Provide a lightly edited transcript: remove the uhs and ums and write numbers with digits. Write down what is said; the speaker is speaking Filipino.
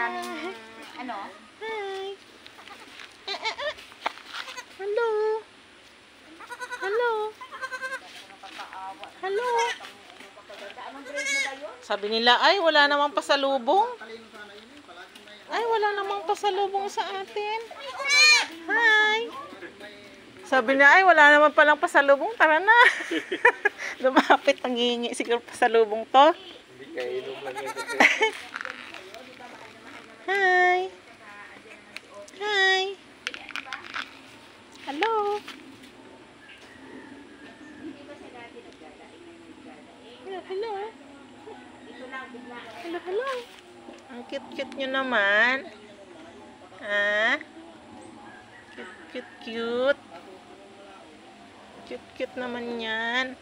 maraming, ano? Hi. Hello. Hello. Hello. Sabi nila, ay wala namang pasalubong. Ay wala namang pasalubong sa atin. Hi. Sabi niya, ay wala naman palang pasalubong. Tara na. Lumapit, nangihingi siguro pasalubong to. Hindi kainom lang yan. Hi. Hi. Hello. Hello. Hello, hello. Ang cute-cute nyo naman. Ah? Cute. Cute naman yan.